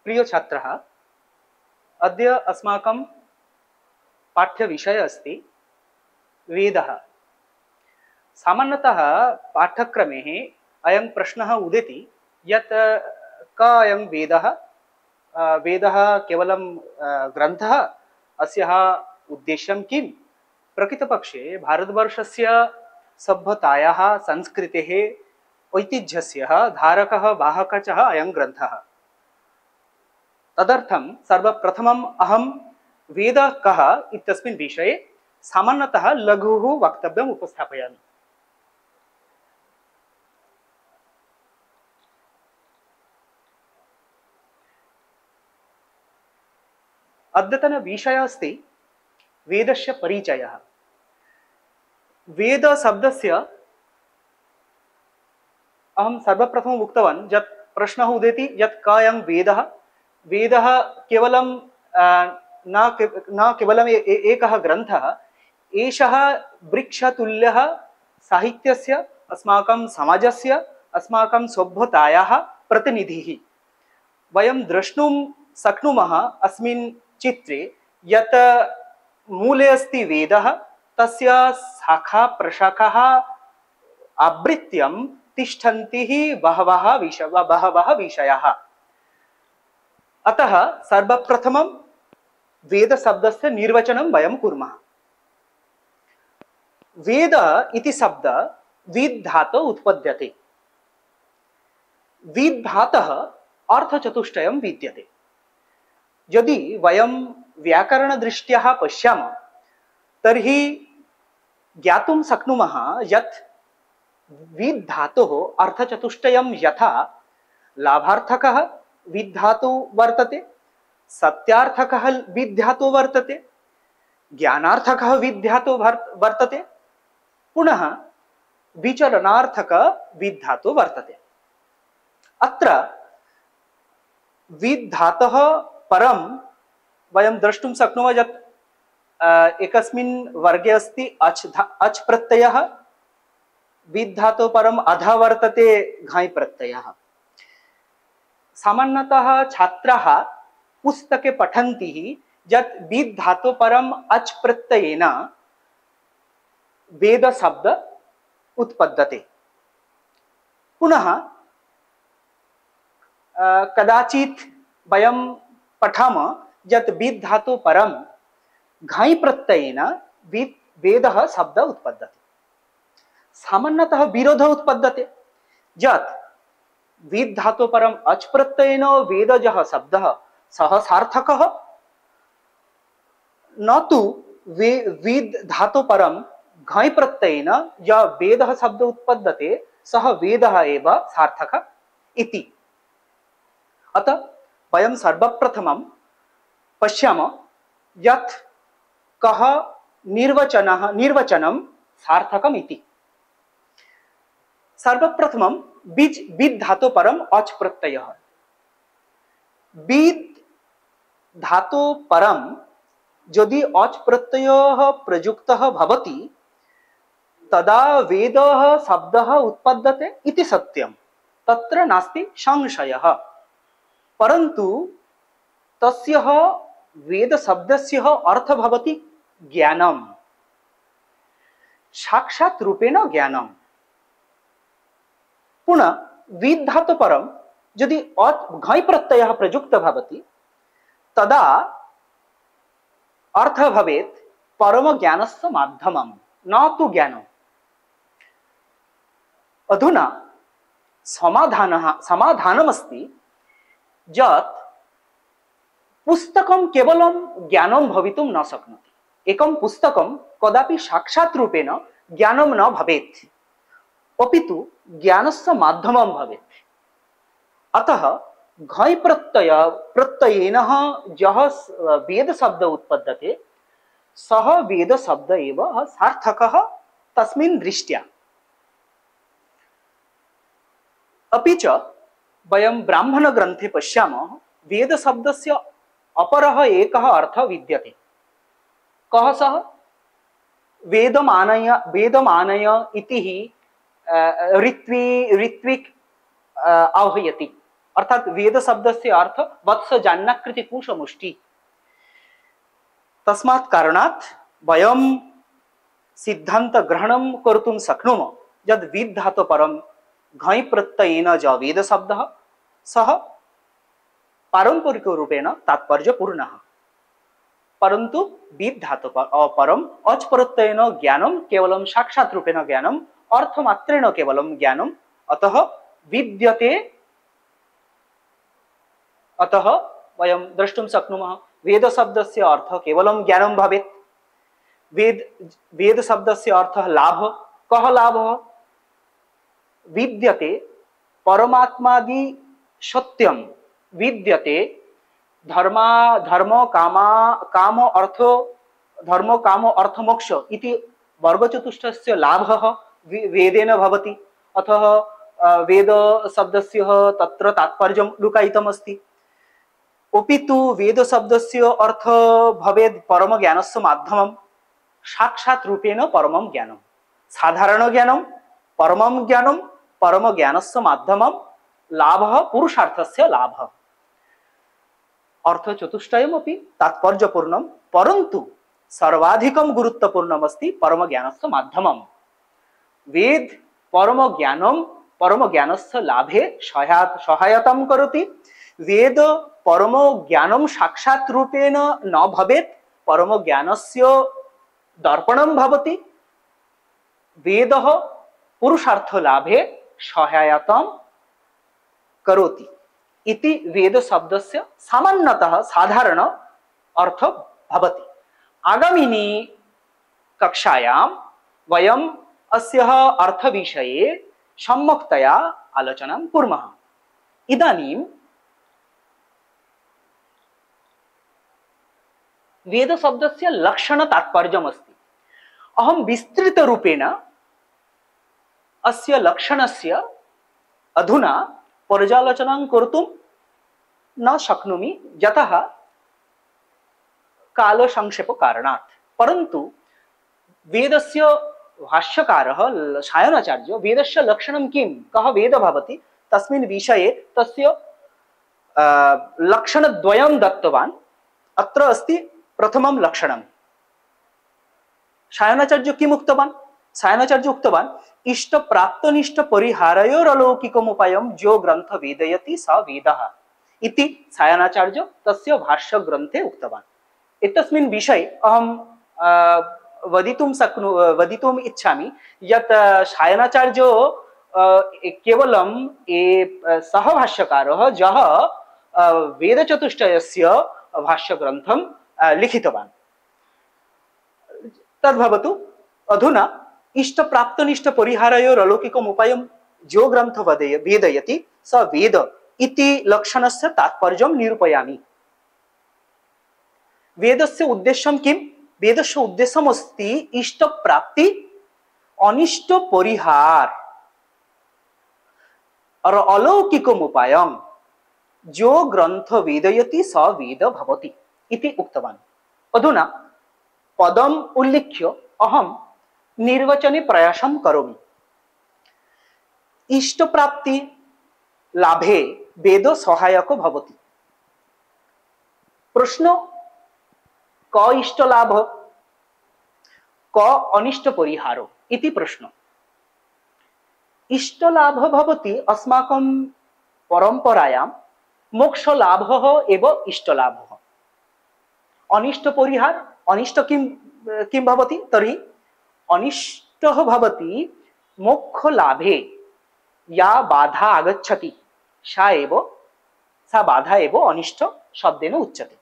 प्रिय छात्रः, अद्य अस्माकं पाठ्यविषयः अस्ति वेदः। सामान्यतः पाठ्यक्रमे अयं प्रश्नः उदेति यत् क अयं वेदः? वेदः केवलं ग्रन्थः, अस्यः उद्देश्यं किं? प्रकृतपक्षे भारतवर्षस्य सभ्यतायाः संस्कृतेः ऐतिह्यस्य धारकः वाहकः च अयं ग्रन्थः। तदर्थं सर्वप्रथमम् अहं वेदः कः इत्यस्मिन् विषये सामान्यतः लघुः वक्तव्यम् उपस्थापयामि। अद्यतनविषयः अस्ति वेदस्य परिचयः। वेदशब्दस्य अहं सर्वप्रथमम् उक्तवान् यत् प्रश्नः उदेति यत् क अयं वेदः? वेदः केवलं न केवलम् एकः ग्रन्थः, एषः वृक्षतुल्यः साहित्यस्य, अस्माकं समाजस्य, अस्माकं सभ्यतायाः प्रतिनिधिः। वयं द्रष्टुं शक्नुमः अस्मिन् चित्रे यत् मूले अस्ति वेदः, तस्य शाखा प्रशाखाः आवृत्य तिष्ठन्ति बहवः विषयाः। अतः सर्वप्रथमं वेदशब्दस्य निर्वचनं वयं कुर्मः। वेद इति शब्द विद् धातोः उत्पद्यते। विद् धातः अर्थचतुष्टयं विद्यते। यदि वयं व्याकरणदृष्ट्या पश्यामः तर्हि ज्ञातुं शक्नुमः यत् विद् धातोः अर्थचतुष्टयं यथा लाभार्थकः विद् धातुः वर्तते, सत्यार्थकः विद् धातुः वर्तते, ज्ञानार्थकः विद् धातुः वर्तते, पुनः विचरणार्थकः विद् धातुः वर्तते। अत्र विद् धातोः परं वयं द्रष्टुं शक्नुमः यत् एकस्मिन् वर्गे अस्ति अच् प्रत्ययः, विद् धातोः परम् अधः वर्तते घञ् प्रत्ययः। सामान्यतः छात्राः पुस्तके पठन्ति यत् विद् धातोः परम् अच् प्रत्ययेन वेद शब्द उत्पद्यते। पुनः कदाचित् वयं पठामः यत् विद् धातोः परं घञ् प्रत्ययेन वेदः शब्द उत्पद्यते। सामान्यतः विरोधः उत्पद्यते यत् विद् धातोः परम् अच् प्रत्ययेन वेदजः शब्दः सः सार्थकः, न तु विद् धातोः परं घञ् प्रत्ययेन यः वेदः शब्द उत्पद्यते सः वेदः एव सार्थकः इति। अतः वयं सर्वप्रथमं पश्यामः यत् कः निर्वचनं सार्थकम् इति। सर्वप्रथमं विद् धातोः परम् अच् प्रत्ययः। विद् धातोः परं यदि अच् प्रत्ययः प्रयुक्तः भवति तदा वेदः शब्दः उत्पद्यते इति सत्यं, तत्र नास्ति संशयः। परन्तु तस्य वेदशब्दस्य अर्थः भवति ज्ञानं, साक्षात् रूपेण ज्ञानं। पुनः विद् धातोः परं यदि घञ् प्रत्ययः प्रयुक्तः भवति तदा अर्थः भवेत् परमज्ञानस्य माध्यमं, न तु ज्ञानम्। अधुना समाधानमस्ति यत् पुस्तकं केवलं ज्ञानं भवितुं न शक्नोति। एकं पुस्तकं कदापि साक्षात् रूपेण ज्ञानं न भवेत्, अपितु ज्ञानस्य माध्यमं भवेत्। अतः घञ् प्रत्ययेन यः वेदशब्द उत्पद्यते सः वेदशब्द एव सार्थकः तस्मिन् दृष्ट्या। अपि च वयं ब्राह्मणग्रन्थे पश्यामः वेदशब्दस्य अपरः एकः अर्थः विद्यते। कः सः? वेदमानय इति ऋत्विक् आह्वयति। अर्थात वेद शब्दस्य अर्थ वत्स जान्नाकृति कुशमुष्टि। तस्मात् कारणात् वयं सिद्धांत ग्रहणं कर्तुं शक्नुमः यद् विद् धातु परं घञ् प्रत्ययेन ज वेद शब्दः सः पारंपरिक रूपेण तात्पर्यपूर्णः, परंतु विद् धातु परम अच प्रत्ययेन ज्ञानम केवलं साक्षात् रूपेण ज्ञानम अर्थमात्रेण केवलं ज्ञानम अतः विद्यते। अतः वयं द्रष्टुं शक्नुमः वेद शब्दस्य अर्थ केवलं ज्ञानं भवेत्। वेद शब्दस्य अर्थ लाभ। कः लाभः? विद्यते परमात्मादि सत्यम विद्यते धर्म काम अर्थ मोक्ष इति वर्गचतुष्टयस्य लाभः वेदेन भवति। अतः वेद शब्दस्य तत्र तात्पर्यं लुकायितम् अस्ति। अपितु वेद शब्दस्य अर्थ भवेत् परम ज्ञानस्य माध्यमं, साक्षात् रूपेण परमं ज्ञानं, साधारण ज्ञानं परमं ज्ञानं, परम ज्ञानस्य माध्यमं, लाभः पुरुषार्थस्य लाभः। अर्थ चतुष्टयमपि तात्पर्यपूर्णं, परन्तु सर्वाधिकं गुरुत्वपूर्णम् अस्ति परम ज्ञानस्य माध्यमं। वेद परम ज्ञानस्य लाभे सहायतां करोति। वेद परम ज्ञानं साक्षात् रूपेण न भवेत्, परम ज्ञानस्य दर्पणं भवति। वेदः पुरुषार्थ लाभे सहायतां करोति इति वेद शब्दस्य सामान्यतः साधारण अर्थ भवति। आगामिनी कक्षायां वयम् अस्यः अर्थविषये सम्यक्तया आलोचनां कुर्मः। इदानीं वेद शब्दस्य लक्षण तात्पर्यमस्ति। अहं विस्तृतरूपेण अस्य लक्षणस्य अधुना पर्यालोचनां कर्तुं न शक्नोमि यतः कालसंक्षेपकारणात्, परन्तु वेदस्य भाष्यकारः सायणाचार्य वेदस्य लक्षणं किं, कः वेद भवति तस्मिन् विषये तस्य लक्षणद्वयं दत्तवान्। अत्र अस्ति प्रथमं लक्षणं। सायणाचार्य किम् उक्तवान्? सायणाचार्य उक्तवान् इष्ट प्राप्तनिष्ठ परिहारयोरलौकिकमुपायं जो ग्रंथ वेदयति स वेदः इति सायणाचार्य तस्य भाष्य ग्रंथे उक्तवान्। एतस्मिन् विषये अहं वदितुम् इच्छामि यत् सायणाचार्य केवलं सः भाष्यकारः यः वेदचतुष्टयस्य भाष्यग्रन्थं लिखितवान् तद्भवतु। अधुना इष्ट प्राप्तनिष्ठ परिहारयोरलौकिकम् उपायं जो ग्रंथ वेदयति स वेद इति लक्षणस्य तात्पर्यं निरूपयामि। वेदस्य उद्देश्यं किं? वेदस्य उद्देश्यम् अस्ति इष्ट प्राप्ति अनिष्ट परिहार और अलौकिकम् उपायं जो ग्रंथ वेदयति स वेद भवति इति उक्तवान्। अधुना पदम् उल्लिख्य अहं निर्वचने प्रयासं करोमि। इष्ट प्राप्ति लाभे वेद सहायक भवति। प्रश्न क इष्ट लाभ क अनिष्ट परिहारो इति प्रश्न। इष्ट लाभ भवति अस्माकं परंपरायां मोक्ष लाभः एव इष्ट लाभः। अनिष्ट परिहार अनिष्ट किं भवति तर्हि अनिष्टः भवति मोक्ष लाभे या बाधा आगच्छति सा बाधा एव अनिष्ट शब्देन उच्यते।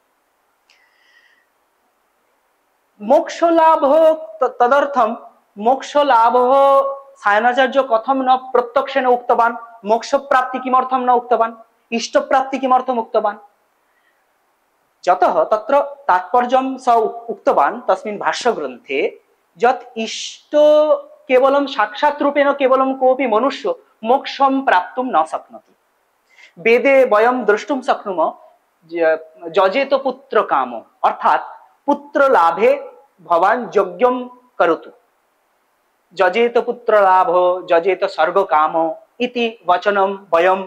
मोक्ष लाभ तदर्थं मोक्ष लाभ सायणाचार्य कथं न प्रत्यक्षेण उक्तवान्, मोक्ष प्राप्ति किमर्थं न उक्तवान्, इष्ट प्राप्ति किमर्थम् उक्तवान्? यतः तत्र तात्पर्यं स उक्तवान् तस्मिन् भाष्यग्रन्थे यत् इष्ट केवलं साक्षात् रूपेण केवलं कोऽपि मनुष्य मोक्षं प्राप्तुं न शक्नोति। वेदे वयं द्रष्टुं शक्नुमः जजेत पुत्र कामो, अर्थात् पुत्र लाभे भवान् यज्ञं करोतु। जजेत पुत्र लाभो जजेत सर्ग कामो इति वचनं वयं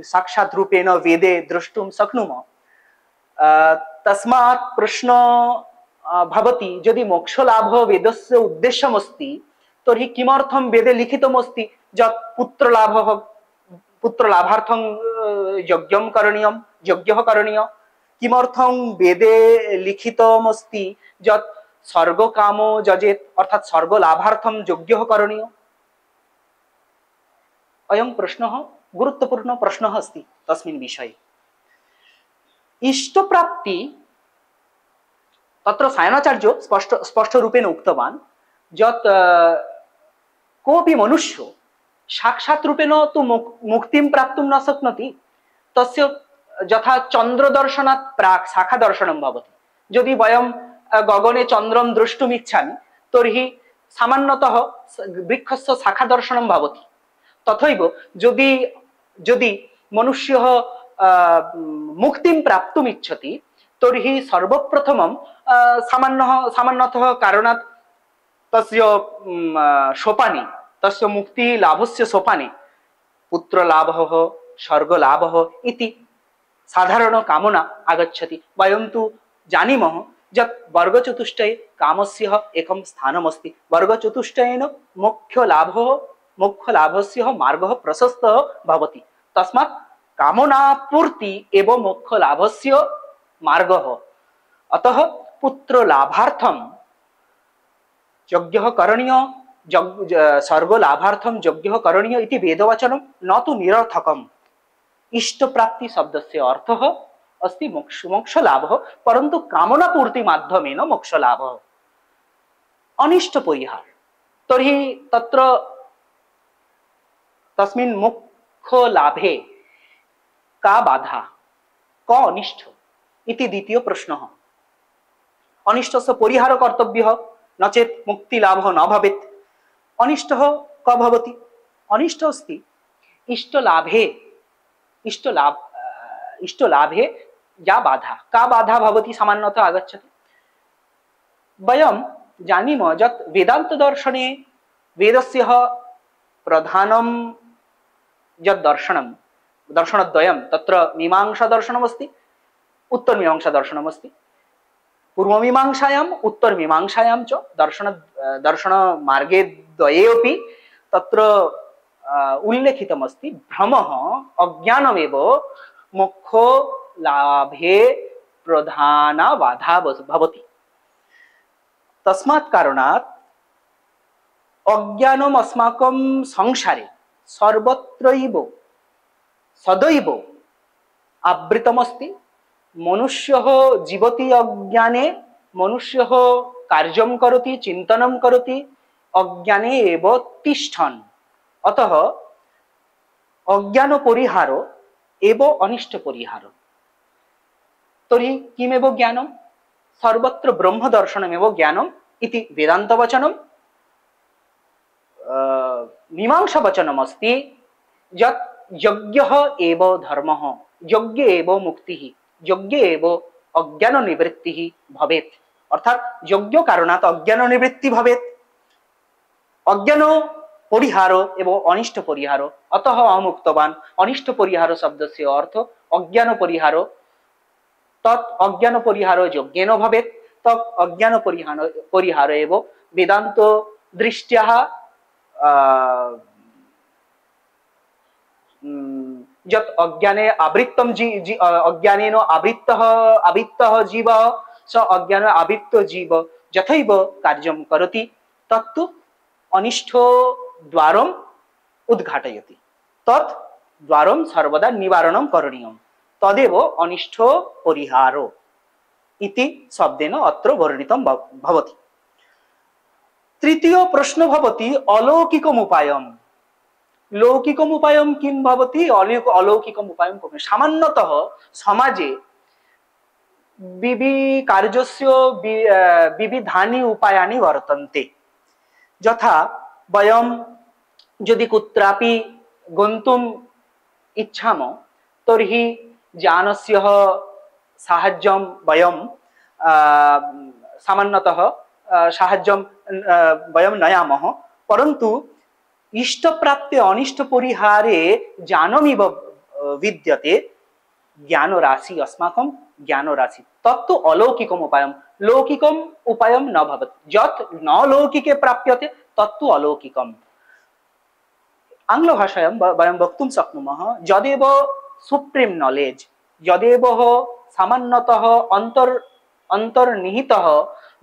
साक्षात् रूपेण वेदे द्रष्टुं शक्नुमः। तस्मात् प्रश्न भवति, यदि मोक्षलाभः वेदस्य उद्देश्यमस्ति तर्हि किमर्थं वेदे लिखितमस्ति यत् पुत्रलाभार्थं यज्ञं करणीयं, यज्ञः करणीयः। किमर्थं वेदे लिखितमस्ति यत् स्वर्गकामो यजेत्, अर्थात् स्वर्गलाभार्थं यज्ञः करणीयः। अयं प्रश्नः गुरुत्वपूर्ण प्रश्नः अस्ति तस्मिन् विषये। इष्टप्राप्ति, तत्र सायणाचार्यो स्पष्ट रूपेण उक्तवान् यत् कोऽपि मनुष्यो साक्षात् रूपेण तु मुक्तिं प्राप्तुं न शक्नोति। तस्य यथा चन्द्रदर्शनात् प्राक् शाखादर्शनं भवति। यदि वयं गगने चन्द्रं द्रष्टुम् इच्छामि तर्हि सामान्यतः वृक्षस्य शाखादर्शनं भवति। तथैव यदि मनुष्यः मुक्तिं प्राप्तुम् इच्छति तर्हि सर्वप्रथमं सामान्यतः कारणात् तस्य सोपाने, तस्य मुक्तिलाभस्य सोपाने पुत्रलाभः, स्वर्गलाभः इति साधारण कामना आगच्छति। वयं तु जानीमः यत् वर्गचतुष्टये कामस्य एकं स्थानमस्ति। वर्गचतुष्टयेन मोक्षलाभस्य मार्गः प्रशस्तः भवति। तस्मात् कामनापूर्ति एव मोक्षलाभस्य मार्गः। अतः पुत्रलाभार्थं यज्ञः करणीयः, स्वर्गलाभार्थं यज्ञः करणीयः इति वेदवचनं न तु निरर्थकम्। इष्टप्राप्ति शब्दस्य अर्थः अस्ति मोक्षलाभः, परन्तु कामनापूर्ति माध्यमेन मोक्षलाभः। अनिष्टपरिहार, तर्हि तत्र तस्मिन् मोक्षलाभे का बाधा, का अनिष्ट इति द्वितीय प्रश्नः। अनिष्टस्य परिहारः कर्तव्यः, नचेत् मुक्तिलाभः न भवेत्। अनिष्टः क भवति? अनिष्ट अस्ति इष्टलाभे या बाधा, का बाधा भवति सामान्यतः आगच्छति। वयं जानीमः यत् वेदान्तदर्शने वेदस्य प्रधानं यत् दर्शनद्वयं, तत्र मीमांसादर्शनमस्ति, उत्तरमीमांसादर्शनमस्ति। पूर्वमीमांसायाम् उत्तरमीमांसायां च दर्शनमार्गे द्वये अपि तत्र उल्लेखितमस्ति भ्रमः अज्ञानमेव मोक्षलाभे प्रधाना बाधा भवति। तस्मात् कारणात् अज्ञानम् अस्माकं संसारे सर्वत्रैव सदैव आवृतमस्ति। मनुष्यः जीवति अज्ञाने, मनुष्यः कार्यं करोति, चिन्तनं करोति अज्ञाने एव तिष्ठन्। अतः अज्ञान परिहारो एव अनिष्ट परिहारो। तर्हि किमेव ज्ञानं? सर्वत्र ब्रह्म दर्शनमेव ज्ञानम् इति वेदान्तवचनं। मीमांसावचनमस्ति यत् यज्ञः एव धर्मः, यज्ञ एव मुक्तिः, यज्ञ एव अज्ञान निवृत्तिः भवेत्। अर्थात् यज्ञ कारणात् अज्ञान निवृत्ति भवेत्। अज्ञान परिहारो एवं अनिष्ट परिहारो। अतः अहम् उक्तवान् अनिष्ट परिहार शब्दस्य अर्थ अज्ञान परिहारो। तत् अज्ञान परिहारो यज्ञेन भवेत्। तत् अज्ञान परिहार एव वेदान्त दृष्ट्या यत् अज्ञाने आवृत्तं अज्ञानेन आवृत्तः जीवः स अज्ञान आवृत्त जीव यथैव कार्यं करोति तत्तु अनिष्टो द्वारम् उद्घाटयति। तत् द्वारं सर्वदा निवारणं करणीयं। तदेव अनिष्टो परिहारो इति शब्देन अत्र वर्णितं भवति। तृतीय प्रश्न भवति अलौकिकम् उपायम्। लौकिकम् उपायं किं भवति? अलौकिकम् उपायं किं? सामान्यतः समाजे कार्यस्य विविधानि उपायानि वर्तन्ते। यथा वयं यदि कुत्रापि गन्तुम् इच्छामः तर्हि यानस्य साहाय्यं वयं सामान्यतः साहाय्यं वयं नयामः। परन्तु इष्टप्राप्ते अनिष्ट परिहारे यानमिव विद्यते ज्ञान राशि अस्माकं ज्ञान राशि तत्तु अलौकिकम उपायम लौकिकम उपायम न भवति यत् न लौकिके प्राप्यते तत्तु अलौकिकम आंग्ल भाषायां वयं वक्तुं शक्नुमः यदेव सुप्रीम नॉलेज यदेव सामान्यतः अंतर्निहितः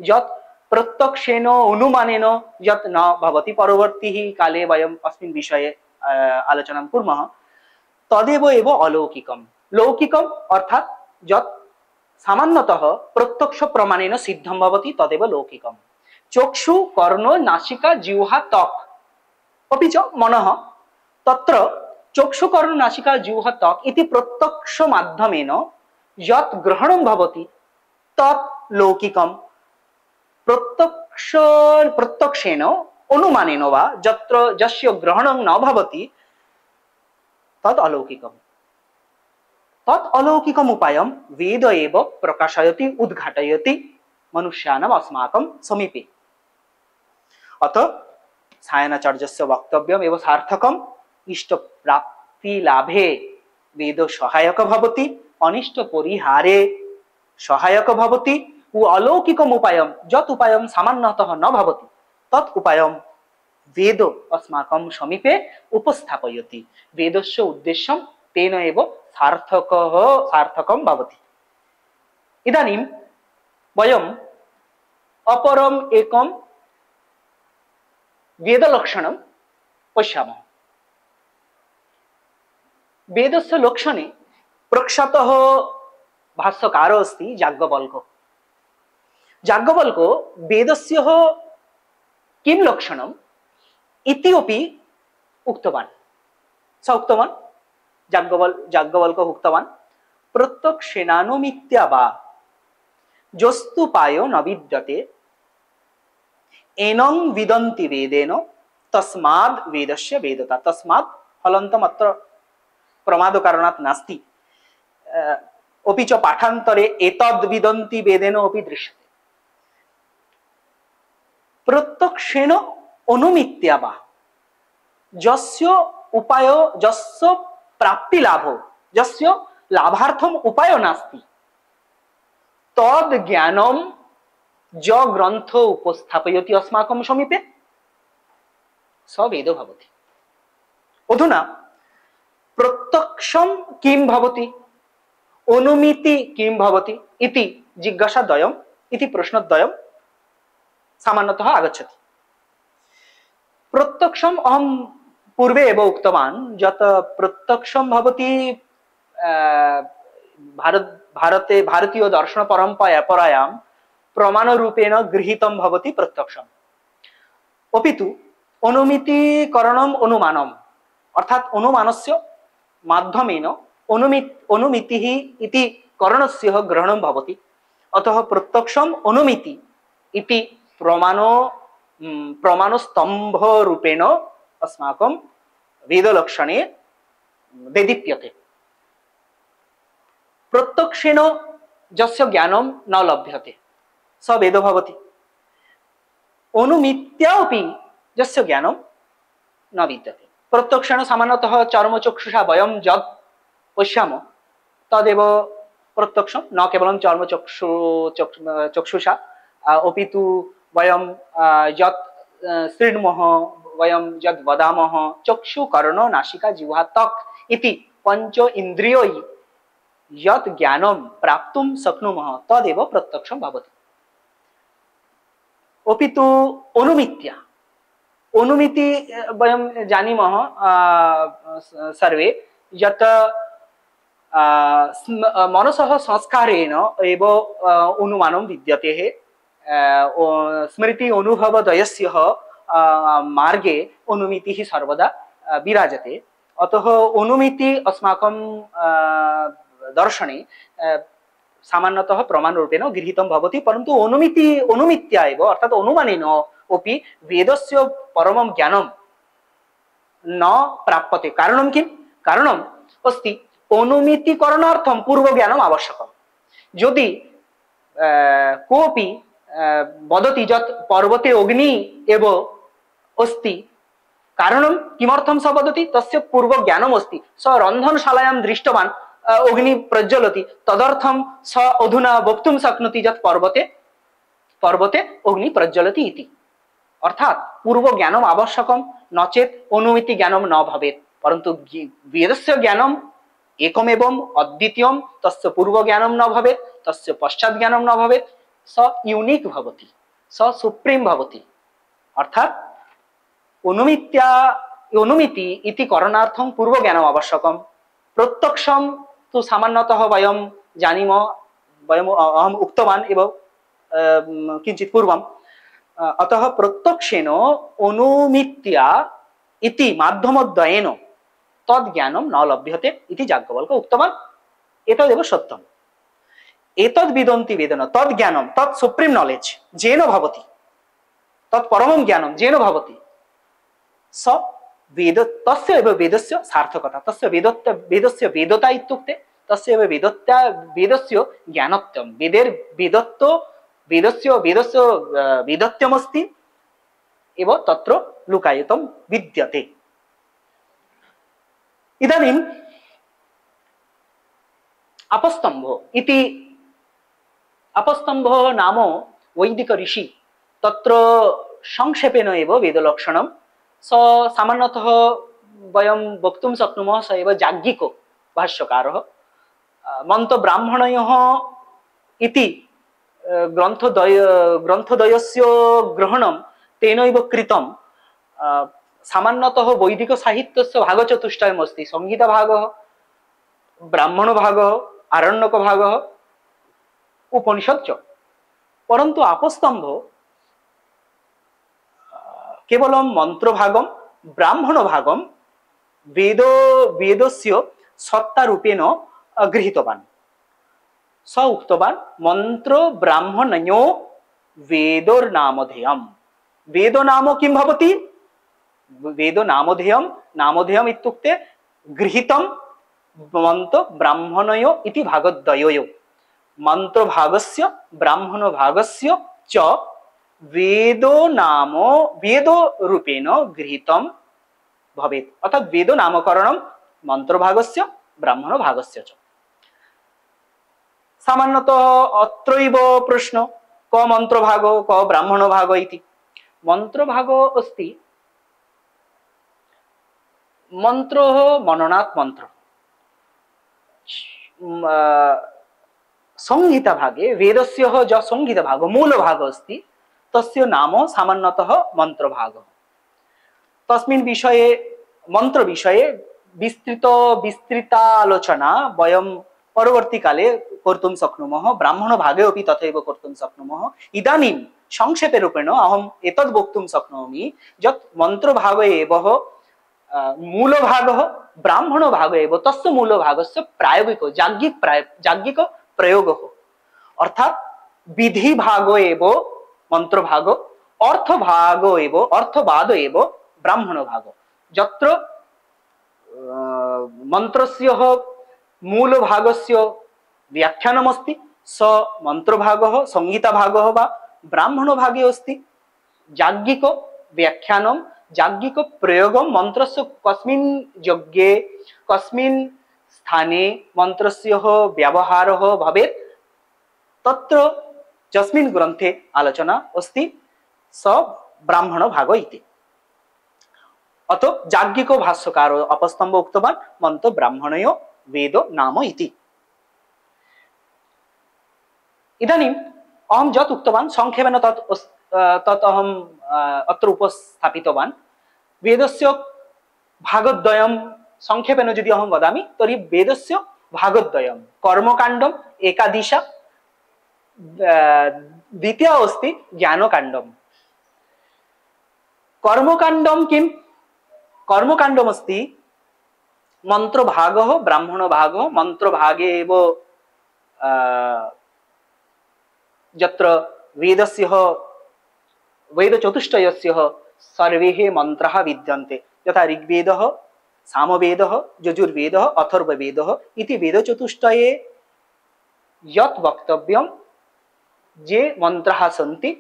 यत् प्रत्यक्षेन अनुमानेन यत् न भवति परवर्ती काले वयम् अस्मिन् विषये आलोचनां कुर्मः तदेव एव अलौकिकम लौकिकम अर्थात यत् सामान्यतः प्रत्यक्ष प्रमाणेन सिद्धं भवति तदेव लौकिकम चक्षु कर्ण नासिका जिह्वा त्वक् अपि च मनः तत्र चक्षु कर्ण नासिका जिह्वा त्वक् इति प्रत्यक्ष माध्यमेन यत् ग्रहणं भवति तत् लौकिकम प्रत्यक्षेन अनुमानेन वा यत्र यस्य ग्रहणं न भवति तत् अलौकिकम तत् अलौकिकम उपायं वेद एव प्रकाशयति उद्घाटयति मनुष्याणाम् अस्माकं समीपे अत सायणाचार्यस्य वक्तव्यम् एव सार्थकम् इष्ट प्राप्ति लाभे वेद सहायक भवति अनिष्ट परिहारे सहायक भवति अलौकिकम उपायं यत् उपायं सामान्यतः न भवति तत् उपायं वेद अस्माकं समीपे उपस्थापयति वेदस्य उद्देश्यं तेन एव सार्थकं भवति इदानीं वयम् अपरम् एकं वेदलक्षणं पश्यामः वेदस्य लक्षणे प्रख्यातः भाष्यकारः अस्ति याज्ञवल्क्यो वेदस्य किं लक्षणम् इति अपि उक्तवान् स उक्तवान् याज्ञवल्क्यः उक्तवान् प्रत्यक्षेनानुमित्या वा यस्तुपायो न विद्यते एनं विदन्ति वेदेन तस्माद् वेदस्य वेदता तस्मात् हलन्तम् अत्र प्रमादकारणात् नास्ति अपि च पाठान्तरे एतद् विदन्ति वेदेन अपि दृश्यते प्रत्यक्षेण अनुमित्या वा यस्य उपायो यस्य प्राप्ति लाभो यस्य लाभार्थम उपायो नास्ति तद् ज्ञानं ज ग्रन्थ उपस्थापयति अस्माकं समीपे स वेद भवति अधुना प्रत्यक्षं किं भवति अनुमिति किं भवति इति जिज्ञासाद्वयम् इति प्रश्नद्वयं सामान्यतः आगच्छति प्रत्यक्षम् अहं पूर्वे एव उक्तवान् यत् प्रत्यक्षं भवति भारतीय दर्शन परम्परायां प्रमाणरूपेण गृहीतं भवति प्रत्यक्षम् अपि तु अनुमितिकरणम् अनुमानम् अर्थात् अनुमानस्य माध्यमेन अनुमितिः इति करणस्य ग्रहणं भवति अतः प्रत्यक्षम् अनुमिति इति प्रमाणस्तम्भरूपेण अस्माकं वेदलक्षणे देदीप्यते प्रत्यक्षेण यस्य ज्ञानं न लभ्यते स वेद भवति अनुमित्या अपि यस्य ज्ञानं न विद्यते प्रत्यक्षेण सामान्यतः चर्मचक्षुषा वयं यत् पश्यामः तदेव प्रत्यक्षं न केवलं चक्षुषा अपि तु वयं यत् शृण्मः वयं यद् वदामः चक्षु कर्ण नासिका जिह्वा त्वक् इति पंच इन्द्रियै यत् ज्ञानं प्राप्तुं शक्नुमः तदेव प्रत्यक्षं भवति अपि तु अनुमित्या अनुमिति वयं जानीमः सर्वे यत् मनसः संस्कारेण एव अनुमानं विद्यते स्मृति अनुभवद्वयस्य मार्गे अनुमितिः सर्वदा विराजते अतः अनुमिति अस्माकं दर्शने सामान्यतः प्रमाणरूपेण गृहीतं भवति परन्तु अनुमित्या एव अर्थात् अनुमानेन अपि वेदस्य परमं ज्ञानं न प्राप्यते कारणं किं कारणम् अस्ति अनुमितिकरणार्थं पूर्वज्ञानम् आवश्यकं यदि कोऽपि वदति यत् पर्वते अग्नि एव अस्ति कारणं किमर्थं स वदति तस्य पूर्वज्ञानमस्ति स रन्धनशालायां दृष्टवान् अग्नि प्रज्वलति तदर्थं स अधुना वक्तुं शक्नोति यत् पर्वते पर्वते अग्नि प्रज्वलति इति अर्थात पूर्व ज्ञानम आवश्यकम नचेत अनुमिति ज्ञानम न भवेत् परंतु वेदस्य ज्ञानम एकमेवं अद्वितीयं तस्य पूर्व ज्ञानम न भवेत् तस्य पश्चात् ज्ञानम न भवेत् स यूनिक भवति स सुप्रीम भवति अर्थात अनुमित्या अनुमिति इति करणार्थं पूर्व ज्ञानम आवश्यकम प्रत्यक्षं तु सामान्यतः वयं जानीमः वयम् अहम् उक्तवान् एव किञ्चित् पूर्वं अतः प्रत्यक्षेण अनुमित्या इति माध्यमद्वयेन तद् ज्ञानं न लभ्यते इति याज्ञवल्क्यः उक्तवान् एतदेव सत्यम् एतद् विदन्ति वेदन तद् ज्ञानं तत् सुप्रीम नॉलेज जेन भवति तत् परमं ज्ञानं जेन भवति स वेद तस्य एव वेदस्य सार्थकता तस्य वेदस्य वेदता इत्युक्ते तस्य एव वेदस्य ज्ञानत्वं वेदेर वेदत्व वेदस्य वेदत्यमस्ति एव तत्र लुकायितं विद्यते। इदानीम् अपस्तम्भो इति अपस्तम्भो नाम वैदिक ऋषि तत्र संक्षेपेण एव वेदलक्षणं स सामान्यतः वयं वक्तुं शक्नुमः स एव याज्ञिको भाष्यकारः मन्त्रब्राह्मणयोः इति ग्रन्थद्वयस्य ग्रहणं तेनैव कृतं सामान्यतः वैदिक साहित्यस्य भागचतुष्टयम् अस्ति संहिताभागः ब्राह्मणभागः आरण्यकभागः उपनिषत् च परन्तु आपस्तम्भो केवलं मंत्रभागं ब्राह्मणभागं वेदस्य सत्तारूपेण गृहीतवान् स उक्तवान् मंत्र ब्राह्मणयो वेदोर्नामधेयम् वेद नाम किं भवति वेद नामधेयं नामधेयम् इत्युक्ते गृहीतं मंत्र ब्राह्मणयो इति भागद्वयोः मंत्रभागस्य ब्राह्मणभागस्य च वेदो नाम वेदो रूपेण गृहीतं भवेत् अर्थात् वेदो नामकरणं मंत्रभागस्य ब्राह्मणभागस्य च सामान्यतः अत्रैव प्रश्न क मंत्रभागो क ब्राह्मणभागो इति मंत्रभागो अस्ति मंत्रोः मननात् मंत्र संहिताभागे वेदस्य ज संहिताभागो मूलभागो अस्ति तस्य नाम सामान्यतः मंत्रभागः तस्मिन् विषये मंत्र विषये विस्तृतालोचना वयं परवर्ती काले कर्तुं शक्नुमः ब्राह्मणभागे अपि तथैव कर्तुं शक्नुमः इदानीं संक्षेपे रूपेण अहम् एतद् वक्तुं शक्नोमि यत् मंत्रभागे एव मूलभागः ब्राह्मणभागे एव तस्य मूलभागस्य प्रायोगिक याज्ञिक प्रयोगः अर्थात् विधिभागो एव मंत्रभागो अर्थभागो एव अर्थवाद एव ब्राह्मणभागो यत्र मंत्रस्य मूलभागस्य व्याख्यानमस्ति स मंत्रभागः संहिताभागः वा ब्राह्मणभागे अस्ति याज्ञिक व्याख्यानं याज्ञिक प्रयोगं मंत्रस्य कस्मिन् यज्ञे कस्मिन् स्थाने मंत्रस्य व्यवहारः भवेत् तत्र यस्मिन् ग्रन्थे आलोचना अस्ति स ब्राह्मणभागो इति अतो याज्ञिको भाष्यकारो अपस्तम्भ उक्तवान् मंत्र ब्राह्मणयो वेदो नाम इति इदानीम् अहं यत् उक्तवान् संक्षेपेण तत् अहम् अत्र उपस्थापितवान् वेदस्य भागद्वयं संक्षेपेण यदि अहं वदामि तर्हि वेदस्य भागद्वयं कर्मकाण्डम् एकादश द्वितीय अस्ति ज्ञानकाण्डम् कर्मकाण्डं किं कर्मकाण्डमस्ति मंत्रभागः ब्राह्मणभागः मंत्रभागे एव यत्र वेदस्य वेदचतुष्टयस्य सर्वे मंत्राः विद्यन्ते यथा ऋग्वेदः सामवेदः यजुर्वेदः अथर्ववेदः इति वेदचतुष्टये यत् वक्तव्यं ये मंत्राः सन्ति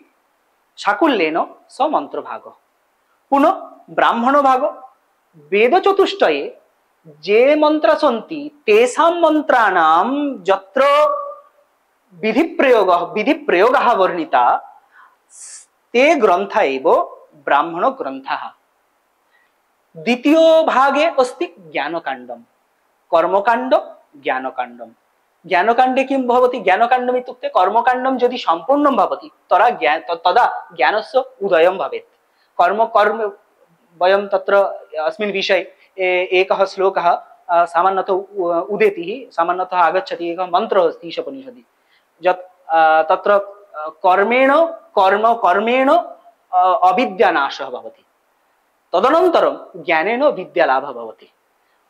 साकुल्येन स मंत्रभागः पुनः ब्राह्मण भाग वेद चतुष्टये जे मंत्र सन्ति तेषां मंत्राणां यत्र विधि प्रयोगः वर्णिता ते ग्रंथ एव ब्राह्मण ग्रंथः। द्वितीय भागे अस्ति ज्ञानकाण्डं कर्मकाण्ड ज्ञानकाण्डं। ज्ञानकाण्डे किं भवति ज्ञानकाण्डम् इत्युक्ते कर्मकाण्डं यदि सम्पूर्णं भवति तदा ज्ञानस्य उदयं भवेत्। कर्म कर्म वयं तत्र अस्मिन् विषये एकः श्लोकः सामान्यतः उदेतिः सामान्यतः आगच्छति एकः मन्त्रः अस्ति ईशोपनिषदि यत् तत्र कर्मेण कर्मेण अविद्यानाशः भवति तदनन्तरं ज्ञानेन विद्यालाभः भवति।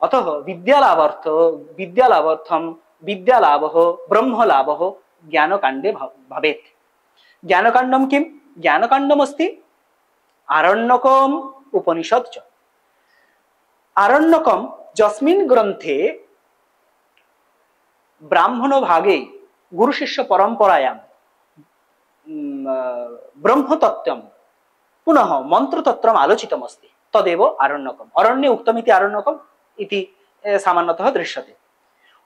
अतः विद्यालाभार्थं विद्यालाभः ब्रह्मलाभः ज्ञानकाण्डे भवेत्। ज्ञानकाण्डं किं ज्ञानकाण्डमस्ति आरण्यकम् उपनिषत् च। आरण्यकं यस्मिन् ग्रन्थे ब्राह्मण भागे गुरुशिष्य परंपरायां ब्रह्मतत्त्वं पुनः मंत्रतत्त्वम् आलोचितमस्ति तदेव आरण्यकम्। अरण्ये उक्तमिति आरण्यकम् इति सामान्यतः दृश्यते।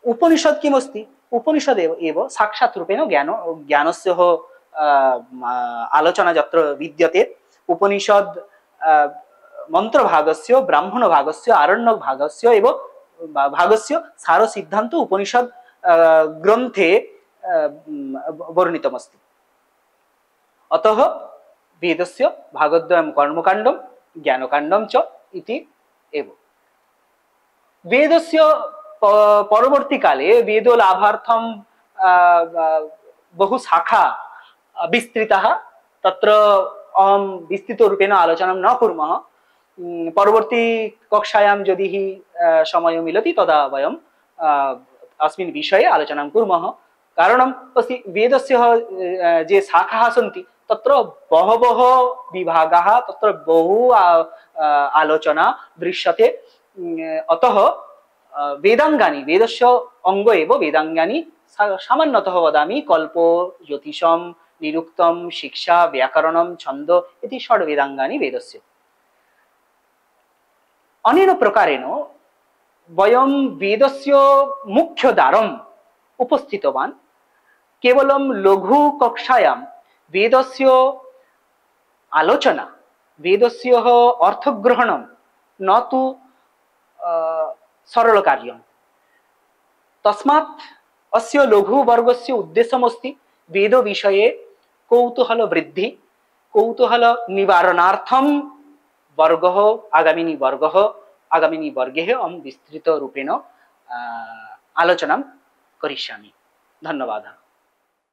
उपनिषद किमस्ति उपनिषदेव एव साक्षात् रूपेण ज्ञानस्य आलोचना यत्र विद्यते। उपनिषद मंत्रभागस्य ब्राह्मणभागस्य आरण्यकभागस्य एव भागस्य सारसिद्धान्त उपनिषद ग्रन्थे वर्णितमस्ति। अतः वेदस्य भागद्वयं कर्मकाण्डं ज्ञानकाण्डं च इति एव। वेदस्य परवर्ती काले वेदलाभार्थं बहु शाखा विस्तृतः तत्र अहं विस्तृतरूपेण आलोचनं न कुर्मः। परवर्ती कक्षायां यदि समय मिलति तदा वयं अस्मिन् विषये आलोचनां कुर्मः। कारणम् अस्ति वेदस्य ये शाखाः सन्ति तत्र बहवः विभागाः तत्र बहु आलोचना दृश्यते। अतः वेदांगानि वेदस्य अंग एव वेदांगानि सामान्यतः वदामि कल्पो ज्योतिषं निरुक्तं शिक्षा व्याकरणं छन्द इति षड् वेदांगानि वेदस्य। अनेन प्रकारेण वयं वेदस्य मुख्यधारम् उपस्थितवान्। केवलं लघु कक्षायां वेदस्य आलोचना वेदस्य अर्थग्रहणं न तु सरल कार्यं। तस्मात् अस्य लघुवर्गस्य उद्देश्यमस्ति वेद विषये कौतूहल वृद्धि कौतूहल निवारणार्थं आगामिनी वर्गे अहं विस्तृतरूपेण आलोचनां करिष्यामि। धन्यवादः।